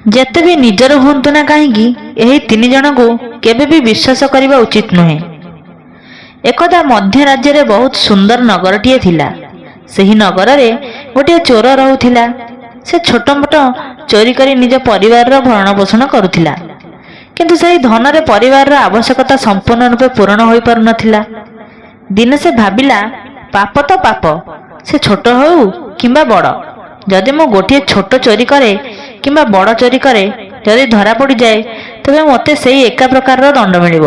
ଯେତେ ବି ନିଜର ହୁଅନ୍ତୁ ନା କାହିଁକି ଏହି ତିନି ଜଣଙ୍କୁ କେବେ ବି ବିଶ୍ୱାସ କରିବା ଉଚିତ ନୁହେଁ। ଏକଦା ମଧ୍ୟ ରାଜ୍ୟରେ ବହୁତ ସୁନ୍ଦର ନଗରଟିଏ ଥିଲା। ସେହି ନଗରରେ ଗୋଟିଏ ଚୋର ରହୁଥିଲା। ସେ ଛୋଟ ମୋଟ ଚୋରି କରି ନିଜ ପରିବାରର ଭରଣ ପୋଷଣ କରୁଥିଲା। କିନ୍ତୁ ସେହି ଧନରେ ପରିବାରର ଆବଶ୍ୟକତା ସମ୍ପୂର୍ଣ୍ଣ ରୂପେ ପୂରଣ ହୋଇପାରୁନଥିଲା। ଦିନେ ସେ ଭାବିଲା, ପାପ ତ ପାପ, ସେ ଛୋଟ ହେଉ କିମ୍ବା ବଡ଼। ଯଦି ମୁଁ ଗୋଟିଏ ଛୋଟ ଚୋରି କରେ କିମ୍ବା ବଡ଼ ଚୋରି କରେ, ଯଦି ଧରା ପଡ଼ିଯାଏ, ତେବେ ମୋତେ ସେଇ ଏକା ପ୍ରକାରର ଦଣ୍ଡ ମିଳିବ।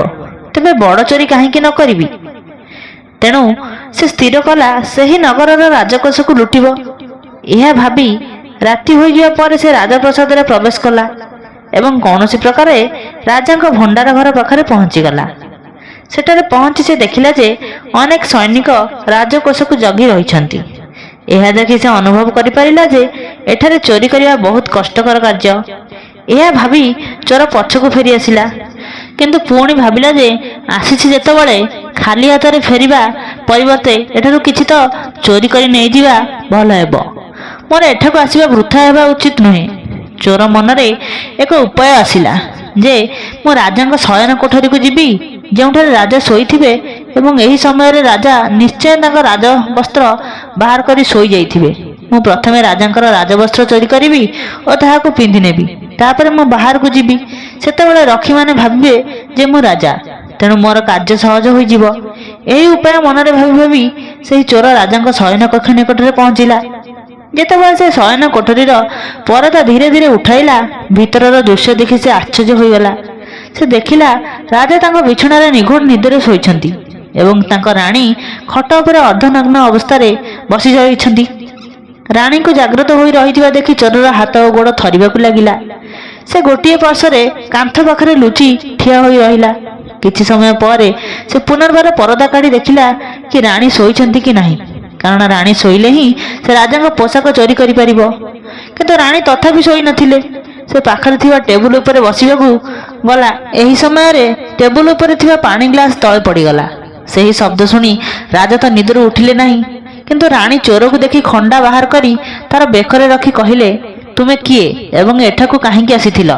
ତେବେ ବଡ଼ ଚୋରି କାହିଁକି ନ କରିବି? ତେଣୁ ସେ ସ୍ଥିର କଲା ସେହି ନଗରର ରାଜକୋଷକୁ ଲୁଟିବ। ଏହା ଭାବି ରାତି ହୋଇଯିବା ପରେ ସେ ରାଜପ୍ରସାଦରେ ପ୍ରବେଶ କଲା ଏବଂ କୌଣସି ପ୍ରକାରେ ରାଜାଙ୍କ ଭଣ୍ଡାର ଘର ପାଖରେ ପହଞ୍ଚିଗଲା। ସେଠାରେ ପହଞ୍ଚି ସେ ଦେଖିଲା ଯେ ଅନେକ ସୈନିକ ରାଜକୋଷକୁ ଜଗି ରହିଛନ୍ତି। ଏହା ଦେଖି ସେ ଅନୁଭବ କରିପାରିଲା ଯେ ଏଠାରେ ଚୋରି କରିବା ବହୁତ କଷ୍ଟକର କାର୍ଯ୍ୟ। ଏହା ଭାବି ଚୋର ପଛକୁ ଫେରି ଆସିଲା। କିନ୍ତୁ ପୁଣି ଭାବିଲା ଯେ ଆସିଛି ଯେତେବେଳେ ଖାଲି ହାତରେ ଫେରିବା ପରିବର୍ତ୍ତେ ଏଠାରୁ କିଛି ତ ଚୋରି କରି ନେଇଯିବା ଭଲ ହେବ। ମୋର ଏଠାକୁ ଆସିବା ବୃଥା ହେବା ଉଚିତ ନୁହେଁ। ଚୋର ମନରେ ଏକ ଉପାୟ ଆସିଲା ଯେ ମୁଁ ରାଜାଙ୍କ ଶୟନ କୋଠରୀକୁ ଯିବି, ଯେଉଁଠାରେ ରାଜା ଶୋଇଥିବେ ଏବଂ ଏହି ସମୟରେ ରାଜା ନିଶ୍ଚୟ ତାଙ୍କ ରାଜବସ୍ତ୍ର ବାହାର କରି ଶୋଇଯାଇଥିବେ। ମୁଁ ପ୍ରଥମେ ରାଜାଙ୍କର ରାଜବସ୍ତ୍ର ଚୋରି କରିବି ଓ ତାହାକୁ ପିନ୍ଧି ନେବି। ତାପରେ ମୁଁ ବାହାରକୁ ଯିବି। ସେତେବେଳେ ରକ୍ଷୀମାନେ ଭାବିବେ ଯେ ମୁଁ ରାଜା, ତେଣୁ ମୋର କାର୍ଯ୍ୟ ସହଜ ହୋଇଯିବ। ଏହି ଉପାୟ ମନରେ ଭାବି ଭାବି ସେହି ଚୋର ରାଜାଙ୍କ ଶୟନ କକ୍ଷ ନିକଟରେ ପହଞ୍ଚିଲା। ଯେତେବେଳେ ସେ ଶୟନ କୋଠରୀର ପରଦା ଧୀରେ ଧୀରେ ଉଠାଇଲା, ଭିତରର ଦୃଶ୍ୟ ଦେଖି ସେ ଆଶ୍ଚର୍ଯ୍ୟ ହୋଇଗଲା। ସେ ଦେଖିଲା ରାଜା ତାଙ୍କ ବିଛଣାରେ ନିଘୋଡ଼ ନିଦରେ ଶୋଇଛନ୍ତି ଏବଂ ତାଙ୍କ ରାଣୀ ଖଟ ଉପରେ ଅର୍ଦ୍ଧନଗ୍ନ ଅବସ୍ଥାରେ ବସି ଯାଇଛନ୍ତି। ରାଣୀଙ୍କୁ ଜାଗ୍ରତ ହୋଇ ରହିଥିବା ଦେଖି ଚୋରର ହାତ ଓ ଗୋଡ଼ ଥରିବାକୁ ଲାଗିଲା। ସେ ଗୋଟିଏ ପାର୍ଶ୍ୱରେ କାନ୍ଥ ପାଖରେ ଲୁଚି ଠିଆ ହୋଇ ରହିଲା। କିଛି ସମୟ ପରେ ସେ ପୁନର୍ବାର ପରଦା କାଢ଼ି ଦେଖିଲା କି ରାଣୀ ଶୋଇଛନ୍ତି କି ନାହିଁ, କାରଣ ରାଣୀ ଶୋଇଲେ ହିଁ ସେ ରାଜାଙ୍କ ପୋଷାକ ଚୋରି କରିପାରିବ। କିନ୍ତୁ ରାଣୀ ତଥାପି ଶୋଇନଥିଲେ। ସେ ପାଖରେ ଥିବା ଟେବୁଲ ଉପରେ ବସିବାକୁ ଗଲା। ଏହି ସମୟରେ ଟେବୁଲ ଉପରେ ଥିବା ପାଣି ଗ୍ଲାସ ତଳେ ପଡ଼ିଗଲା। ସେହି ଶବ୍ଦ ଶୁଣି ରାଜା ତ ନିଦରୁ ଉଠିଲେ ନାହିଁ। କିନ୍ତୁ ରାଣୀ ଚୋରକୁ ଦେଖି ଖଣ୍ଡା ବାହାର କରି ତାର ବେକରେ ରଖି କହିଲେ, ତୁମେ କିଏ ଏବଂ ଏଠାକୁ କାହିଁକି ଆସିଥିଲ?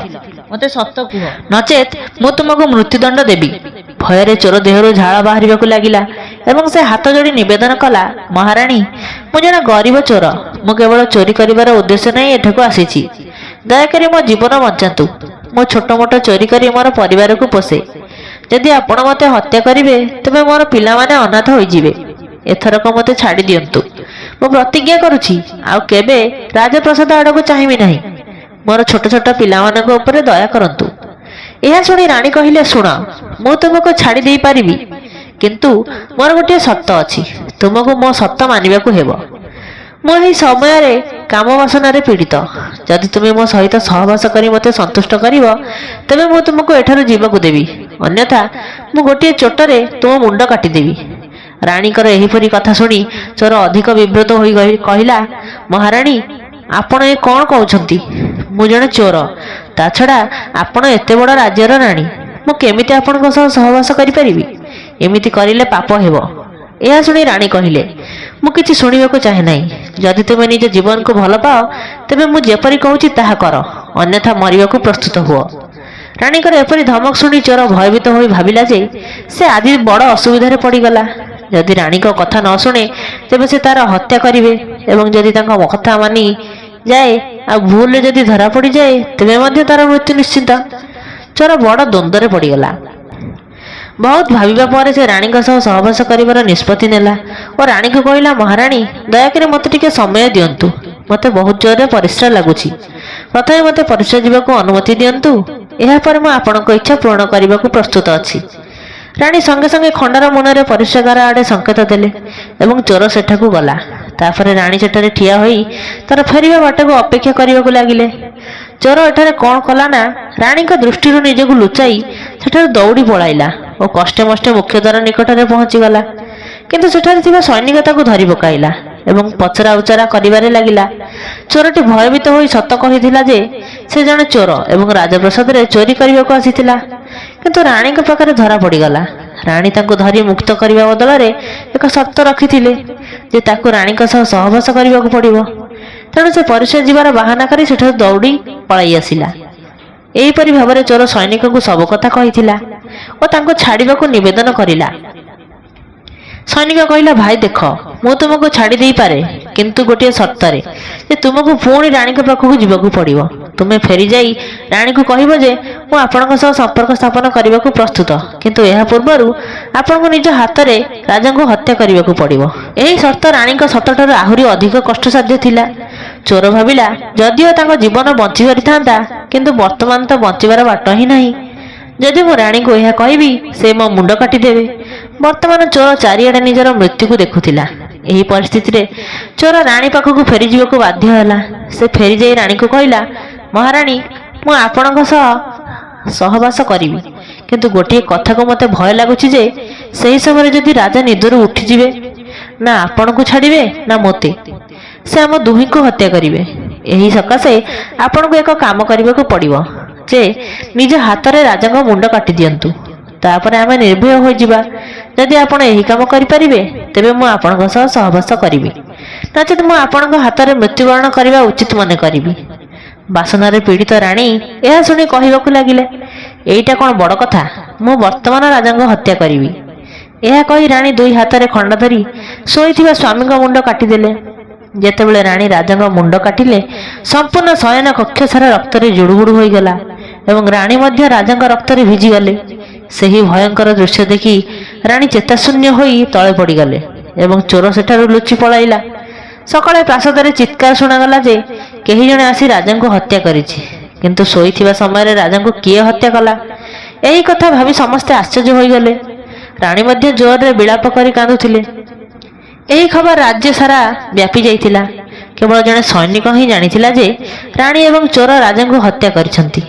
ମୋତେ ସତ କୁହ, ନଚେତ୍ ମୁଁ ତୁମକୁ ମୃତ୍ୟୁଦଣ୍ଡ ଦେବି। ଭୟରେ ଚୋର ଦେହରୁ ଝାଳ ବାହାରିବାକୁ ଲାଗିଲା ଏବଂ ସେ ହାତ ଯୋଡ଼ି ନିବେଦନ କଲା, ମହାରାଣୀ, ମୁଁ ଜଣେ ଗରିବ ଚୋର। ମୁଁ କେବଳ ଚୋରି କରିବାର ଉଦ୍ଦେଶ୍ୟ ନେଇ ଏଠାକୁ ଆସିଛି। ଦୟାକରି ମୋ ଜୀବନ ବଞ୍ଚାନ୍ତୁ। ମୁଁ ଛୋଟ ମୋଟ ଚୋରି କରି ମୋର ପରିବାରକୁ ପୋଷେ। ଯଦି ଆପଣ ମୋତେ ହତ୍ୟା କରିବେ, ତେବେ ମୋର ପିଲାମାନେ ଅନାଥ ହୋଇଯିବେ। ଏଥରକ ମୋତେ ଛାଡ଼ି ଦିଅନ୍ତୁ। ମୁଁ ପ୍ରତିଜ୍ଞା କରୁଛି ଆଉ କେବେ ରାଜପ୍ରସାଦ ଆଡ଼କୁ ଚାହିଁବି ନାହିଁ। ମୋର ଛୋଟ ଛୋଟ ପିଲାମାନଙ୍କ ଉପରେ ଦୟା କରନ୍ତୁ। ଏହା ଶୁଣି ରାଣୀ କହିଲେ, ଶୁଣ, ମୁଁ ତୁମକୁ ଛାଡ଼ି ଦେଇପାରିବି, କିନ୍ତୁ ମୋର ଗୋଟିଏ ସର୍ତ୍ତ ଅଛି। ତୁମକୁ ମୋ ସର୍ତ୍ତ ମାନିବାକୁ ହେବ। ମୁଁ ଏହି ସମୟରେ କାମ ବାସନାରେ ପୀଡ଼ିତ। ଯଦି ତୁମେ ମୋ ସହିତ ସହବାସ କରି ମୋତେ ସନ୍ତୁଷ୍ଟ କରିବ, ତେବେ ମୁଁ ତୁମକୁ ଏଠାରୁ ଯିବାକୁ ଦେବି। ଅନ୍ୟଥା ମୁଁ ଗୋଟିଏ ଚୋଟରେ ତୁମ ମୁଣ୍ଡ କାଟିଦେବି। ରାଣୀଙ୍କର ଏହିପରି କଥା ଶୁଣି ଚୋର ଅଧିକ ବିବ୍ରତ ହୋଇ କହିଲା, ମହାରାଣୀ, ଆପଣ ଏ କ'ଣ କହୁଛନ୍ତି? ମୁଁ ଜଣେ ଚୋର। ତା ଛଡ଼ା ଆପଣ ଏତେ ବଡ଼ ରାଜ୍ୟର ରାଣୀ। ମୁଁ କେମିତି ଆପଣଙ୍କ ସହ ସହବାସ କରିପାରିବି? ଏମିତି କରିଲେ ପାପ ହେବ। ଏହା ଶୁଣି ରାଣୀ କହିଲେ, ମୁଁ କିଛି ଶୁଣିବାକୁ ଚାହେଁ ନାହିଁ। ଯଦି ତୁମେ ନିଜ ଜୀବନକୁ ଭଲ ପାଅ, ତେବେ ମୁଁ ଯେପରି କହୁଛି ତାହା କର, ଅନ୍ୟଥା ମରିବାକୁ ପ୍ରସ୍ତୁତ ହୁଅ। ରାଣୀଙ୍କର ଏପରି ଧମକ ଶୁଣି ଚୋର ଭୟଭୀତ ହୋଇ ଭାବିଲା ଯେ ସେ ଆଜି ବଡ଼ ଅସୁବିଧାରେ ପଡ଼ିଗଲା। ଯଦି ରାଣୀଙ୍କ କଥା ନ ଶୁଣେ, ତେବେ ସେ ତାର ହତ୍ୟା କରିବେ ଏବଂ ଯଦି ତାଙ୍କ କଥା ମାନି ଯାଏ ଆଉ ଭୁଲରେ ଯଦି ଧରା ପଡ଼ିଯାଏ, ତେବେ ମଧ୍ୟ ତାର ମୃତ୍ୟୁ ନିଶ୍ଚିତ। ଚୋର ବଡ଼ ଦ୍ୱନ୍ଦ୍ୱରେ ପଡ଼ିଗଲା। ବହୁତ ଭାବିବା ପରେ ସେ ରାଣୀଙ୍କ ସହ ସହବାସ କରିବାର ନିଷ୍ପତ୍ତି ନେଲା ଓ ରାଣୀକୁ କହିଲା, ମହାରାଣୀ, ଦୟାକରି ମୋତେ ଟିକେ ସମୟ ଦିଅନ୍ତୁ। ମୋତେ ବହୁତ ଜୋରରେ ପରିଶ୍ରା ଲାଗୁଛି। ପ୍ରଥମେ ମୋତେ ପରିଶ୍ରା ଯିବାକୁ ଅନୁମତି ଦିଅନ୍ତୁ। ଏହାପରେ ମୁଁ ଆପଣଙ୍କ ଇଚ୍ଛା ପୂରଣ କରିବାକୁ ପ୍ରସ୍ତୁତ ଅଛି। ରାଣୀ ସଙ୍ଗେ ସଙ୍ଗେ ଖଣ୍ଡାର ମୁନରେ ପରିଶ୍ରାଗାର ଆଡ଼େ ସଂକେତ ଦେଲେ ଏବଂ ଚୋର ସେଠାକୁ ଗଲା। ତାପରେ ରାଣୀ ସେଠାରେ ଠିଆ ହୋଇ ତାର ଫେରିବା ବାଟକୁ ଅପେକ୍ଷା କରିବାକୁ ଲାଗିଲେ। ଚୋର ଏଠାରେ କ'ଣ କଲା ନା, ରାଣୀଙ୍କ ଦୃଷ୍ଟିରୁ ନିଜକୁ ଲୁଚାଇ ସେଠାରୁ ଦୌଡ଼ି ପଳାଇଲା ଓ କଷ୍ଟେ ମଷ୍ଟେ ମୁଖ୍ୟ ଦ୍ୱାର ନିକଟରେ ପହଞ୍ଚିଗଲା। କିନ୍ତୁ ସେଠାରେ ଥିବା ସୈନିକ ତାକୁ ଧରି ପକାଇଲା ଏବଂ ପଚରା ଉଚରା କରିବାରେ ଲାଗିଲା। ଚୋରଟି ଭୟଭୀତ ହୋଇ ସତ କହିଥିଲା ଯେ ସେ ଜଣେ ଚୋର ଏବଂ ରାଜପ୍ରସାଦରେ ଚୋରି କରିବାକୁ ଆସିଥିଲା। କିନ୍ତୁ ରାଣୀଙ୍କ ପାଖରେ ଧରା ପଡ଼ିଗଲା। ରାଣୀ ତାଙ୍କୁ ଧରି ମୁକ୍ତ କରିବା ବଦଳରେ ଏକ ସର୍ତ୍ତ ରଖିଥିଲେ ଯେ ତାକୁ ରାଣୀଙ୍କ ସହ ସହବାସ କରିବାକୁ ପଡ଼ିବ। ତେଣୁ ସେ ପରିଶ୍ରା ଯିବାର ବାହାନା କରି ସେଠାରୁ ଦୌଡ଼ି ପଳାଇ ଆସିଲା। ଏହିପରି ଭାବରେ ଚୋର ସୈନିକଙ୍କୁ ସବୁ କଥା କହିଥିଲା ଓ ତାଙ୍କୁ ଛାଡ଼ିବାକୁ ନିବେଦନ କରିଲା। ସୈନିକ କହିଲା, ଭାଇ ଦେଖ, ମୁଁ ତୁମକୁ ଛାଡ଼ି ଦେଇପାରେ, କିନ୍ତୁ ଗୋଟିଏ ସର୍ତ୍ତରେ ଯେ ତୁମକୁ ପୁଣି ରାଣୀଙ୍କ ପାଖକୁ ଯିବାକୁ ପଡ଼ିବ। ତୁମେ ଫେରିଯାଇ ରାଣୀକୁ କହିବ ଯେ ମୁଁ ଆପଣଙ୍କ ସହ ସମ୍ପର୍କ ସ୍ଥାପନ କରିବାକୁ ପ୍ରସ୍ତୁତ, କିନ୍ତୁ ଏହା ପୂର୍ବରୁ ଆପଣଙ୍କୁ ନିଜ ହାତରେ ରାଜାଙ୍କୁ ହତ୍ୟା କରିବାକୁ ପଡ଼ିବ। ଏହି ସର୍ତ୍ତ ରାଣୀଙ୍କ ସର୍ତ୍ତଠାରୁ ଆହୁରି ଅଧିକ କଷ୍ଟସାଧ୍ୟ ଥିଲା। ଚୋର ଭାବିଲା, ଯଦିଓ ତାଙ୍କ ଜୀବନ ବଞ୍ଚି ପାରିଥାନ୍ତା, କିନ୍ତୁ ବର୍ତ୍ତମାନ ତ ବଞ୍ଚିବାର ବାଟ ହିଁ ନାହିଁ। ଯଦି ମୁଁ ରାଣୀଙ୍କୁ ଏହା କହିବି, ସେ ମୋ ମୁଣ୍ଡ କାଟିଦେବେ। ବର୍ତ୍ତମାନ ଚୋର ଚାରିଆଡ଼େ ନିଜର ମୃତ୍ୟୁକୁ ଦେଖୁଥିଲା। ଏହି ପରିସ୍ଥିତିରେ ଚୋର ରାଣୀ ପାଖକୁ ଫେରିଯିବାକୁ ବାଧ୍ୟ ହେଲା। ସେ ଫେରିଯାଇ ରାଣୀକୁ କହିଲା, ମହାରାଣୀ, ମୁଁ ଆପଣଙ୍କ ସହ ସହବାସ କରିବି, କିନ୍ତୁ ଗୋଟିଏ କଥାକୁ ମୋତେ ଭୟ ଲାଗୁଛି ଯେ ସେହି ସମୟରେ ଯଦି ରାଜା ନିଦରୁ ଉଠିଯିବେ, ନା ଆପଣଙ୍କୁ ଛାଡ଼ିବେ ନା ମୋତେ। ସେ ଆମ ଦୁହିଁଙ୍କୁ ହତ୍ୟା କରିବେ। ଏହି ସକାଶେ ଆପଣଙ୍କୁ ଏକ କାମ କରିବାକୁ ପଡ଼ିବ ଯେ ନିଜ ହାତରେ ରାଜାଙ୍କ ମୁଣ୍ଡ କାଟି ଦିଅନ୍ତୁ, ତାପରେ ଆମେ ନିର୍ଭୟ ହୋଇଯିବା। ଯଦି ଆପଣ ଏହି କାମ କରିପାରିବେ, ତେବେ ମୁଁ ଆପଣଙ୍କ ସହ ସହବାସ କରିବି, ନଚେତ୍ ମୁଁ ଆପଣଙ୍କ ହାତରେ ମୃତ୍ୟୁବରଣ କରିବା ଉଚିତ ମନେ କରିବି। ବାସନାରେ ପୀଡ଼ିତ ରାଣୀ ଏହା ଶୁଣି କହିବାକୁ ଲାଗିଲେ, ଏଇଟା କ'ଣ ବଡ଼ କଥା? ମୁଁ ବର୍ତ୍ତମାନ ରାଜାଙ୍କ ହତ୍ୟା କରିବି। ଏହା କହି ରାଣୀ ଦୁଇ ହାତରେ ଖଣ୍ଡା ଧରି ଶୋଇଥିବା ସ୍ୱାମୀଙ୍କ ମୁଣ୍ଡ କାଟିଦେଲେ। ଯେତେବେଳେ ରାଣୀ ରାଜାଙ୍କ ମୁଣ୍ଡ କାଟିଲେ, ସମ୍ପୂର୍ଣ୍ଣ ଶୟନ କକ୍ଷ ସାରା ରକ୍ତରେ ଜୁଡ଼ୁବୁଡ଼ୁ ହୋଇଗଲା ଏବଂ ରାଣୀ ମଧ୍ୟ ରାଜାଙ୍କ ରକ୍ତରେ ଭିଜିଗଲେ। ସେହି ଭୟଙ୍କର ଦୃଶ୍ୟ ଦେଖି ରାଣୀ ଚେତାଶୂନ୍ୟ ହୋଇ ତଳେ ପଡ଼ିଗଲେ ଏବଂ ଚୋର ସେଠାରୁ ଲୁଚି ପଳାଇଲା। ସକାଳେ ପ୍ରାସାଦରେ ଚିତ୍କାର ଶୁଣାଗଲା ଯେ କେହି ଜଣେ ଆସି ରାଜାଙ୍କୁ ହତ୍ୟା କରିଛି, କିନ୍ତୁ ଶୋଇଥିବା ସମୟରେ ରାଜାଙ୍କୁ କିଏ ହତ୍ୟା କଲା? ଏହି କଥା ଭାବି ସମସ୍ତେ ଆଶ୍ଚର୍ଯ୍ୟ ହୋଇଗଲେ। ରାଣୀ ମଧ୍ୟ ଜୋରରେ ବିଳାପ କରି କାନ୍ଦୁଥିଲେ। ଏହି ଖବର ରାଜ୍ୟ ସାରା ବ୍ୟାପି ଯାଇଥିଲା। କେବଳ ଜଣେ ସୈନିକ ହିଁ ଜାଣିଥିଲା ଯେ ରାଣୀ ଏବଂ ଚୋର ରାଜାଙ୍କୁ ହତ୍ୟା କରିଛନ୍ତି,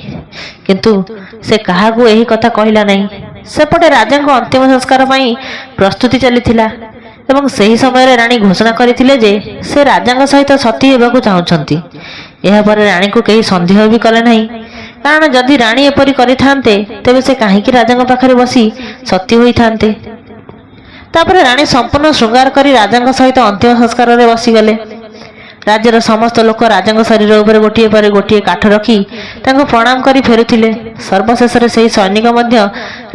କିନ୍ତୁ ସେ କାହାକୁ ଏହି କଥା କହିଲା ନାହିଁ। ସେପଟେ ରାଜାଙ୍କ ଅନ୍ତିମ ସଂସ୍କାର ପାଇଁ ପ୍ରସ୍ତୁତି ଚାଲିଥିଲା ଏବଂ ସେହି ସମୟରେ ରାଣୀ ଘୋଷଣା କରିଥିଲେ ଯେ ସେ ରାଜାଙ୍କ ସହିତ ସତୀ ହେବାକୁ ଚାହୁଁଛନ୍ତି। ଏହାପରେ ରାଣୀକୁ କେହି ସନ୍ଦେହ ବି କଲେ ନାହିଁ, କାରଣ ଯଦି ରାଣୀ ଏପରି କରିଥାନ୍ତେ, ତେବେ ସେ କାହିଁକି ରାଜାଙ୍କ ପାଖରେ ବସି ସତୀ ହୋଇଥାନ୍ତେ। ତାପରେ ରାଣୀ ସମ୍ପୂର୍ଣ୍ଣ ଶୃଙ୍ଗାର କରି ରାଜାଙ୍କ ସହିତ ଅନ୍ତିମ ସଂସ୍କାରରେ ବସିଗଲେ। ରାଜ୍ୟର ସମସ୍ତ ଲୋକ ରାଜାଙ୍କ ଶରୀର ଉପରେ ଗୋଟିଏ ପରେ ଗୋଟିଏ କାଠ ରଖି ତାଙ୍କୁ ପ୍ରଣାମ କରି ଫେରୁଥିଲେ। ସର୍ବଶେଷରେ ସେହି ସୈନିକ ମଧ୍ୟ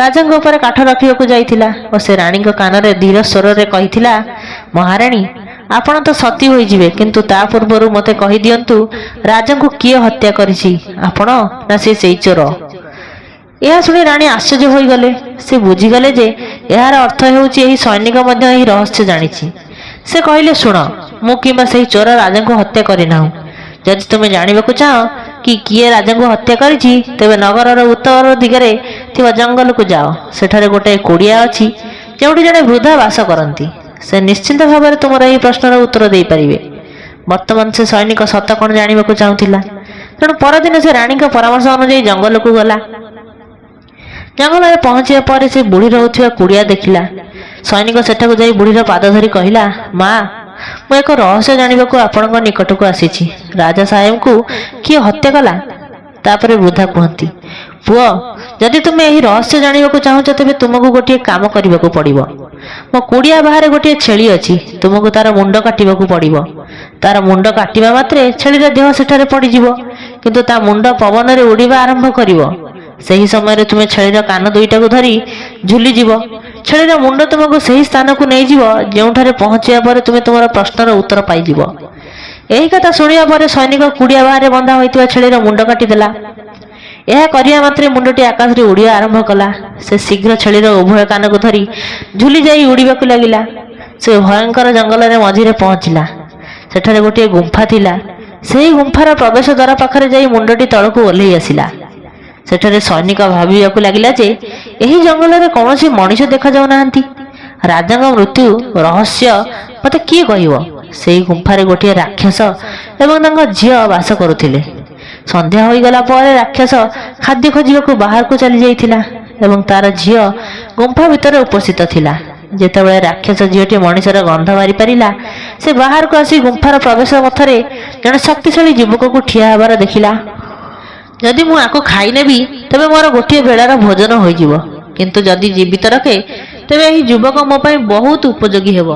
ରାଜାଙ୍କ ଉପରେ କାଠ ରଖିବାକୁ ଯାଇଥିଲା ଓ ସେ ରାଣୀଙ୍କ କାନରେ ଧୀର ସ୍ୱରରେ କହିଥିଲା, ମହାରାଣୀ, ଆପଣ ତ ସତୀ ହୋଇଯିବେ, କିନ୍ତୁ ତା ପୂର୍ବରୁ ମୋତେ କହିଦିଅନ୍ତୁ, ରାଜାଙ୍କୁ କିଏ ହତ୍ୟା କରିଛି, ଆପଣ ନା ସେ ସେଇ ଚୋର? ଏହା ଶୁଣି ରାଣୀ ଆଶ୍ଚର୍ଯ୍ୟ ହୋଇଗଲେ। ସେ ବୁଝିଗଲେ ଯେ ଏହାର ଅର୍ଥ ହେଉଛି ଏହି ସୈନିକ ମଧ୍ୟ ଏହି ରହସ୍ୟ ଜାଣିଛି। ସେ କହିଲେ, ଶୁଣ, ମୁଁ କିମ୍ବା ସେହି ଚୋର ରାଜାଙ୍କୁ ହତ୍ୟା କରିନାହୁଁ। ଯଦି ତୁମେ ଜାଣିବାକୁ ଚାହଁ କି କିଏ ରାଜାଙ୍କୁ ହତ୍ୟା କରିଛି, ତେବେ ନଗରର ଉତ୍ତର ଦିଗରେ ଥିବା ଜଙ୍ଗଲକୁ ଯାଅ। ସେଠାରେ ଗୋଟାଏ କୁଡ଼ିଆ ଅଛି, ଯେଉଁଠି ଜଣେ ବୃଦ୍ଧା ବାସ କରନ୍ତି। ସେ ନିଶ୍ଚିନ୍ତ ଭାବରେ ତୁମର ଏହି ପ୍ରଶ୍ନର ଉତ୍ତର ଦେଇପାରିବେ। ବର୍ତ୍ତମାନ ସେ ସୈନିକ ସତ କ'ଣ ଜାଣିବାକୁ ଚାହୁଁଥିଲା। ତେଣୁ ପରଦିନ ସେ ରାଣୀଙ୍କ ପରାମର୍ଶ ଅନୁଯାୟୀ ଜଙ୍ଗଲକୁ ଗଲା। ଜଙ୍ଗଲରେ ପହଞ୍ଚିବା ପରେ ସେ ବୁଢ଼ୀ ରହୁଥିବା କୁଡ଼ିଆ ଦେଖିଲା। ସୈନିକ ସେଠାକୁ ଯାଇ ବୁଢ଼ୀର ପାଦ ଧରି କହିଲା, ମା, ମୁଁ ଏକ ରହସ୍ୟ ଜାଣିବାକୁ ଆପଣଙ୍କ ନିକଟକୁ ଆସିଛି। ରାଜା ସାହେବଙ୍କୁ କିଏ ହତ୍ୟା କଲା? ତାପରେ ବୃଦ୍ଧା କୁହନ୍ତି, ପୁଅ, ଯଦି ତୁମେ ଏହି ରହସ୍ୟ ଜାଣିବାକୁ ଚାହୁଁଛ, ତେବେ ତୁମକୁ ଗୋଟିଏ କାମ କରିବାକୁ ପଡ଼ିବ। ମୋ କୁଡ଼ିଆ ବାହାରେ ଗୋଟିଏ ଛେଳି ଅଛି, ତୁମକୁ ତାର ମୁଣ୍ଡ କାଟିବାକୁ ପଡ଼ିବ। ତାର ମୁଣ୍ଡ କାଟିବା ମାତ୍ରେ ଛେଳିର ଦେହ ସେଠାରେ ପଡ଼ିଯିବ, କିନ୍ତୁ ତା ମୁଣ୍ଡ ପବନରେ ଉଡ଼ିବା ଆରମ୍ଭ କରିବ। ସେହି ସମୟରେ ତୁମେ ଛେଳିର କାନ ଦୁଇଟାକୁ ଧରି ଝୁଲିଯିବ। ଛେଳିର ମୁଣ୍ଡ ତୁମକୁ ସେହି ସ୍ଥାନକୁ ନେଇଯିବ, ଯେଉଁଠାରେ ପହଞ୍ଚିବା ପରେ ତୁମେ ତୁମର ପ୍ରଶ୍ନର ଉତ୍ତର ପାଇଯିବ। ଏହି କଥା ଶୁଣିବା ପରେ ସୈନିକ କୁଡ଼ିଆ ବାହାରେ ବନ୍ଧା ହୋଇଥିବା ଛେଳିର ମୁଣ୍ଡ କାଟିଦେଲା। ଏହା କରିବା ମାତ୍ରେ ମୁଣ୍ଡଟି ଆକାଶରେ ଉଡ଼ିବା ଆରମ୍ଭ କଲା। ସେ ଶୀଘ୍ର ଛେଳିର ଉଭୟ କାନକୁ ଧରି ଝୁଲି ଯାଇ ଉଡ଼ିବାକୁ ଲାଗିଲା। ସେ ଭୟଙ୍କର ଜଙ୍ଗଲରେ ମଝିରେ ପହଞ୍ଚିଲା। ସେଠାରେ ଗୋଟିଏ ଗୁମ୍ଫା ଥିଲା। ସେହି ଗୁମ୍ଫାର ପ୍ରବେଶ ଦ୍ୱାର ପାଖରେ ଯାଇ ମୁଣ୍ଡଟି ତଳକୁ ଓହ୍ଲେଇ ଆସିଲା। ସେଠାରେ ସୈନିକ ଭାବିବାକୁ ଲାଗିଲା ଯେ ଏହି ଜଙ୍ଗଲରେ କୌଣସି ମଣିଷ ଦେଖାଯାଉନାହାନ୍ତି। ରାଜାଙ୍କ ମୃତ୍ୟୁ ରହସ୍ୟ ମୋତେ କିଏ କହିବ? ସେହି ଗୁମ୍ଫାରେ ଗୋଟିଏ ରାକ୍ଷସ ଏବଂ ତାଙ୍କ ଝିଅ ବାସ କରୁଥିଲେ। ସନ୍ଧ୍ୟା ହୋଇଗଲା ପରେ ରାକ୍ଷସ ଖାଦ୍ୟ ଖୋଜିବାକୁ ବାହାରକୁ ଚାଲି ଯାଇଥିଲା ଏବଂ ତାର ଝିଅ ଗୁମ୍ଫା ଭିତରେ ଉପସ୍ଥିତ ଥିଲା। ଯେତେବେଳେ ରାକ୍ଷସ ଝିଅଟି ମଣିଷର ଗନ୍ଧ ମାରିପାରିଲା, ସେ ବାହାରକୁ ଆସି ଗୁମ୍ଫାର ପ୍ରବେଶ ପଥରେ ଜଣେ ଶକ୍ତିଶାଳୀ ଯୁବକକୁ ଠିଆ ହେବାର ଦେଖିଲା। ଯଦି ମୁଁ ଆକୁ ଖାଇନେବି, ତେବେ ମୋର ଗୋଟିଏ ବେଳାର ଭୋଜନ ହୋଇଯିବ, କିନ୍ତୁ ଯଦି ଜୀବିତ ରଖେ, ତେବେ ଏହି ଯୁବକ ମୋ ପାଇଁ ବହୁତ ଉପଯୋଗୀ ହେବ।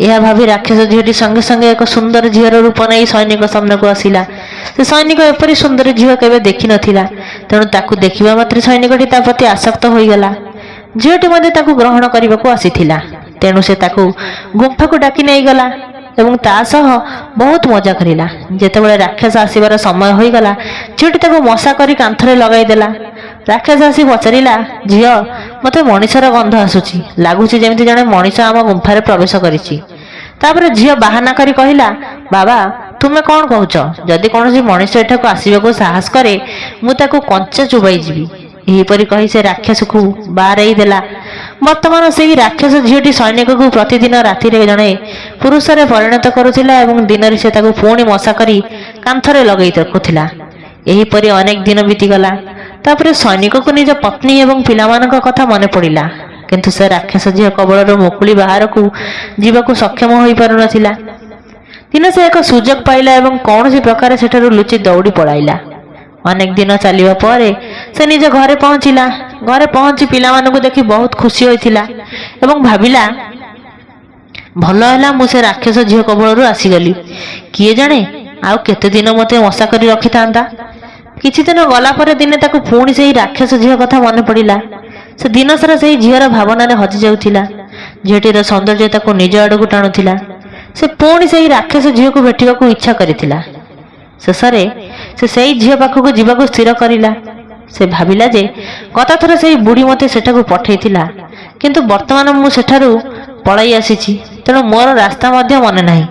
ଏହା ଭାବି ରାକ୍ଷସ ଝିଅଟି ସଙ୍ଗେ ସଙ୍ଗେ ଏକ ସୁନ୍ଦର ଝିଅର ରୂପ ନେଇ ସୈନିକ ସାମ୍ନାକୁ ଆସିଲା। ସେ ସୈନିକ ଏପରି ସୁନ୍ଦର ଝିଅ କେବେ ଦେଖିନଥିଲା। ତେଣୁ ତାକୁ ଦେଖିବା ମାତ୍ରେ ସୈନିକଟି ତା ପ୍ରତି ଆସକ୍ତ ହୋଇଗଲା। ଝିଅଟି ମଧ୍ୟ ତାକୁ ଗ୍ରହଣ କରିବାକୁ ଆସିଥିଲା। ତେଣୁ ସେ ତାକୁ ଗୁମ୍ଫାକୁ ଡାକି ନେଇଗଲା ଏବଂ ତା ସହ ବହୁତ ମଜା କରିଲା। ଯେତେବେଳେ ରାକ୍ଷସ ଆସିବାର ସମୟ ହୋଇଗଲା, ଝିଅଟି ତାକୁ ମଶା କରି କାନ୍ଥରେ ଲଗାଇଦେଲା। ରାକ୍ଷସ ଆସି ପଚାରିଲା, ଝିଅ, ମୋତେ ମଣିଷର ଗନ୍ଧ ଆସୁଛି, ଲାଗୁଛି ଯେମିତି ଜଣେ ମଣିଷ ଆମ ଗୁମ୍ଫାରେ ପ୍ରବେଶ କରିଛି। ତାପରେ ଝିଅ ବାହାନା କରି କହିଲା, ବାବା, ତୁମେ କ'ଣ କହୁଛ? ଯଦି କୌଣସି ମଣିଷ ଏଠାକୁ ଆସିବାକୁ ସାହସ କରେ, ମୁଁ ତାକୁ କଞ୍ଚା ଚୋବାଇ ଯିବି। ଏହିପରି କହି ସେ ରାକ୍ଷସକୁ ବାହାରେଇ ଦେଲା। ବର୍ତ୍ତମାନ ସେହି ରାକ୍ଷସ ଝିଅଟି ସୈନିକକୁ ପ୍ରତିଦିନ ରାତିରେ ଜଣେ ପୁରୁଷରେ ପରିଣତ କରୁଥିଲା ଏବଂ ଦିନରେ ସେ ତାକୁ ପୁଣି ମଶା କରି କାନ୍ଥରେ ଲଗାଇ ରଖୁଥିଲା। ଏହିପରି ଅନେକ ଦିନ ବିତିଗଲା। ତାପରେ ସୈନିକକୁ ନିଜ ପତ୍ନୀ ଏବଂ ପିଲାମାନଙ୍କ କଥା ମନେ ପଡ଼ିଲା। କିନ୍ତୁ ସେ ରାକ୍ଷସ ଝିଅ କବଳରୁ ମୁକୁଳି ବାହାରକୁ ଯିବାକୁ ସକ୍ଷମ ହୋଇପାରୁନଥିଲା। ଦିନେ ସେ ଏକ ସୁଯୋଗ ପାଇଲା ଏବଂ କୌଣସି ପ୍ରକାରେ ସେଠାରୁ ଲୁଚି ଦୌଡ଼ି ପଳାଇଲା। ଅନେକ ଦିନ ଚାଲିବା ପରେ ସେ ନିଜ ଘରେ ପହଞ୍ଚିଲା। ଘରେ ପହଞ୍ଚି ପିଲାମାନଙ୍କୁ ଦେଖି ବହୁତ ଖୁସି ହୋଇଥିଲା ଏବଂ ଭାବିଲା, ଭଲ ହେଲା ମୁଁ ସେ ରାକ୍ଷସ ଝିଅ କବଳରୁ ଆସିଗଲି। କିଏ ଜାଣେ ଆଉ କେତେ ଦିନ ମୋତେ ମଶା କରି ରଖିଥାନ୍ତା। କିଛି ଦିନ ଗଲା ପରେ ଦିନେ ତାକୁ ପୁଣି ସେହି ରାକ୍ଷସ ଝିଅ କଥା ମନେ ପଡ଼ିଲା। ସେ ଦିନସାରା ସେହି ଝିଅର ଭାବନାରେ ହଜି ଯାଉଥିଲା। ଝିଅଟିର ସୌନ୍ଦର୍ଯ୍ୟ ତାକୁ ନିଜ ଆଡ଼କୁ ଟାଣୁଥିଲା। ସେ ପୁଣି ସେହି ରାକ୍ଷସ ଝିଅକୁ ଭେଟିବାକୁ ଇଚ୍ଛା କରିଥିଲା। ଶେଷରେ ସେ ସେହି ଝିଅ ପାଖକୁ ଯିବାକୁ ସ୍ଥିର କରିଲା। ସେ ଭାବିଲା ଯେ ଗତଥର ସେହି ବୁଢ଼ୀ ମୋତେ ସେଠାକୁ ପଠାଇଥିଲା, କିନ୍ତୁ ବର୍ତ୍ତମାନ ମୁଁ ସେଠାରୁ ପଳାଇ ଆସିଛି। ତେଣୁ ମୋର ରାସ୍ତା ମଧ୍ୟ ମନେ ନାହିଁ।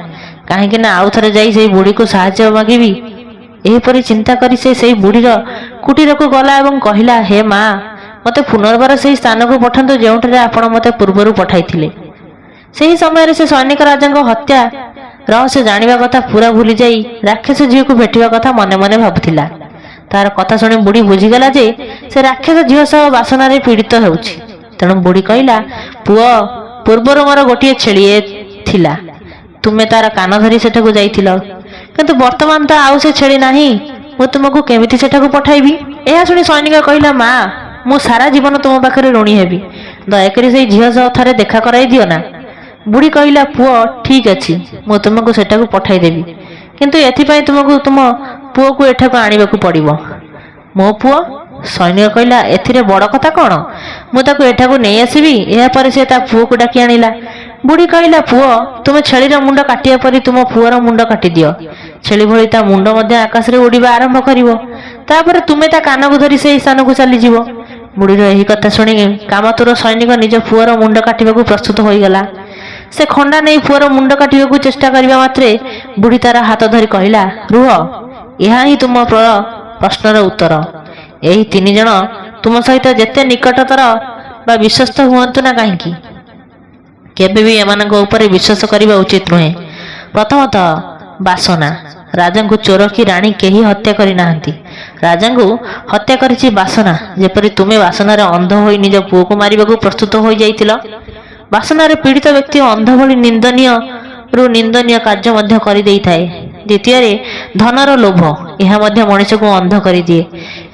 କାହିଁକି ନା ଆଉ ଥରେ ଯାଇ ସେହି ବୁଢ଼ୀକୁ ସାହାଯ୍ୟ ମାଗିବି। ଏହିପରି ଚିନ୍ତା କରି ସେ ସେହି ବୁଢ଼ୀର କୁଟୀରକୁ ଗଲା ଏବଂ କହିଲା, ହେ ମା, ମୋତେ ପୁନର୍ବାର ସେହି ସ୍ଥାନକୁ ପଠାନ୍ତୁ ଯେଉଁଠାରେ ଆପଣ ମୋତେ ପୂର୍ବରୁ ପଠାଇଥିଲେ। ସେହି ସମୟରେ ସେ ସୈନିକ ରାଜାଙ୍କ ହତ୍ୟା ରହସ୍ୟ ଜାଣିବା କଥା ପୁରା ଭୁଲିଯାଇ ରାକ୍ଷସ ଝିଅକୁ ଭେଟିବା କଥା ମନେ ମନେ ଭାବୁଥିଲା। ତାର କଥା ଶୁଣି ବୁଢ଼ୀ ବୁଝିଗଲା ଯେ ସେ ରାକ୍ଷସ ଝିଅ ସହ ବାସନାରେ ପୀଡ଼ିତ ହେଉଛି। ତେଣୁ ବୁଢ଼ୀ କହିଲା, ପୁଅ, ପୂର୍ବରୁ ମୋର ଗୋଟିଏ ଛେଳି ଥିଲା। ତୁମେ ତାର କାନ ଧରି ସେଠାକୁ ଯାଇଥିଲ, କିନ୍ତୁ ବର୍ତ୍ତମାନ ତ ଆଉ ସେ ଛେଳି ନାହିଁ। ମୁଁ ତୁମକୁ କେମିତି ସେଠାକୁ ପଠାଇବି? ଏହା ଶୁଣି ସୈନିକ କହିଲା, ମା, ମୁଁ ସାରା ଜୀବନ ତୁମ ପାଖରେ ଋଣୀ ହେବି। ଦୟାକରି ସେଇ ଝିଅ ସହ ଥରେ ଦେଖା କରାଇ ଦିଅ ନା। ବୁଢ଼ୀ କହିଲା, ପୁଅ, ଠିକ୍ ଅଛି, ମୁଁ ତୁମକୁ ସେଠାକୁ ପଠାଇଦେବି, କିନ୍ତୁ ଏଥିପାଇଁ ତୁମକୁ ତୁମ ପୁଅକୁ ଏଠାକୁ ଆଣିବାକୁ ପଡ଼ିବ। ମୋ ପୁଅ? ସୈନିକ କହିଲା, ଏଥିରେ ବଡ଼ କଥା କ'ଣ? ମୁଁ ତାକୁ ଏଠାକୁ ନେଇ ଆସିବି। ଏହାପରେ ସେ ତା ପୁଅକୁ ଡାକି ଆଣିଲା। ବୁଢ଼ୀ କହିଲା, ପୁଅ, ତୁମେ ଛେଳିର ମୁଣ୍ଡ କାଟିବା ପରି ତୁମ ପୁଅର ମୁଣ୍ଡ କାଟିଦିଅ। ଛେଳି ଭଳି ତା ମୁଣ୍ଡ ମଧ୍ୟ ଆକାଶରେ ଉଡ଼ିବା ଆରମ୍ଭ କରିବ। ତାପରେ ତୁମେ ତା କାନକୁ ଧରି ସେହି ସ୍ଥାନକୁ ଚାଲିଯିବ। ବୁଢ଼ୀର ଏହି କଥା ଶୁଣି କାମତୁର ସୈନିକ ନିଜ ପୁଅର ମୁଣ୍ଡ କାଟିବାକୁ ପ୍ରସ୍ତୁତ ହୋଇଗଲା। ସେ ଖଣ୍ଡା ନେଇ ପୁଅର ମୁଣ୍ଡ କାଟିବାକୁ ଚେଷ୍ଟା କରିବା ମାତ୍ରେ ବୁଢ଼ୀ ତାର ହାତ ଧରି କହିଲା, ରୁହ, ଏହା ହିଁ ତୁମ ପ୍ରଶ୍ନର ଉତ୍ତର। ଏହି ତିନି ଜଣ ତୁମ ସହିତ ଯେତେ ନିକଟତର ବା ବିଶ୍ୱସ୍ତ ହୁଅନ୍ତୁ ନା କାହିଁକି, କେବେ ବି ଏମାନଙ୍କ ଉପରେ ବିଶ୍ୱାସ କରିବା ଉଚିତ ନୁହେଁ। ପ୍ରଥମତଃ, ବାସନା। ରାଜାଙ୍କୁ ଚୋର କି ରାଣୀ କେହି ହତ୍ୟା କରିନାହାନ୍ତି। ରାଜାଙ୍କୁ ହତ୍ୟା କରିଛି ବାସନା। ଯେପରି ତୁମେ ବାସନାରେ ଅନ୍ଧ ହୋଇ ନିଜ ପୁଅକୁ ମାରିବାକୁ ପ୍ରସ୍ତୁତ ହୋଇଯାଇଥିଲ। ବାସନାରେ ପୀଡ଼ିତ ବ୍ୟକ୍ତି ଅନ୍ଧ ଭଳି ନିନ୍ଦନୀୟ କାର୍ଯ୍ୟ ମଧ୍ୟ କରିଦେଇଥାଏ। ଦ୍ୱିତୀୟରେ, ଧନର ଲୋଭ। ଏହା ମଧ୍ୟ ମଣିଷକୁ ଅନ୍ଧ କରିଦିଏ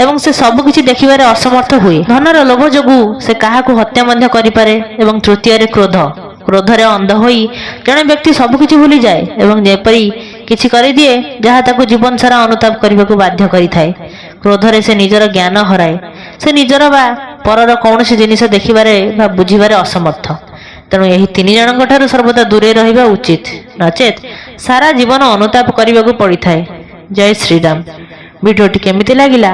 ଏବଂ ସେ ସବୁକିଛି ଦେଖିବାରେ ଅସମର୍ଥ ହୁଏ। ଧନର ଲୋଭ ଯୋଗୁଁ ସେ କାହାକୁ ହତ୍ୟା ମଧ୍ୟ କରିପାରେ। ଏବଂ ତୃତୀୟରେ, କ୍ରୋଧ। କ୍ରୋଧରେ ଅନ୍ଧ ହୋଇ ଜଣେ ବ୍ୟକ୍ତି ସବୁକିଛି ଭୁଲିଯାଏ ଏବଂ ଯେପରି କିଛି କରିଦିଏ ଯାହା ତାକୁ ଜୀବନ ସାରା ଅନୁତାପ କରିବାକୁ ବାଧ୍ୟ କରିଥାଏ। କ୍ରୋଧରେ ସେ ନିଜର ଜ୍ଞାନ ହରାଏ। ସେ ନିଜର ବା ପରର କୌଣସି ଜିନିଷ ଦେଖିବାରେ ବା ବୁଝିବାରେ ଅସମର୍ଥ। ତେଣୁ ଏହି ତିନି ଜଣଙ୍କ ଠାରୁ ସର୍ବଦା ଦୂରେଇ ରହିବା ଉଚିତ, ନଚେତ୍ ସାରା ଜୀବନ ଅନୁତାପ କରିବାକୁ ପଡ଼ିଥାଏ। ଜୟ ଶ୍ରୀରାମ। ଭିଡ଼ିଓଟି କେମିତି ଲାଗିଲା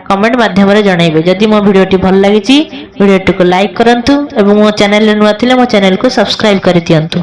କମେଣ୍ଟ ମାଧ୍ୟମରେ ଜଣାଇବେ। ଯଦି ମୋ ଭିଡ଼ିଓଟି ଭଲ ଲାଗିଛି ଭିଡ଼ିଓଟିକୁ ଲାଇକ୍ କରନ୍ତୁ ଏବଂ ମୋ ଚ୍ୟାନେଲରେ ନୂଆ ଥିଲେ ମୋ ଚ୍ୟାନେଲକୁ ସବସ୍କ୍ରାଇବ୍ କରିଦିଅନ୍ତୁ।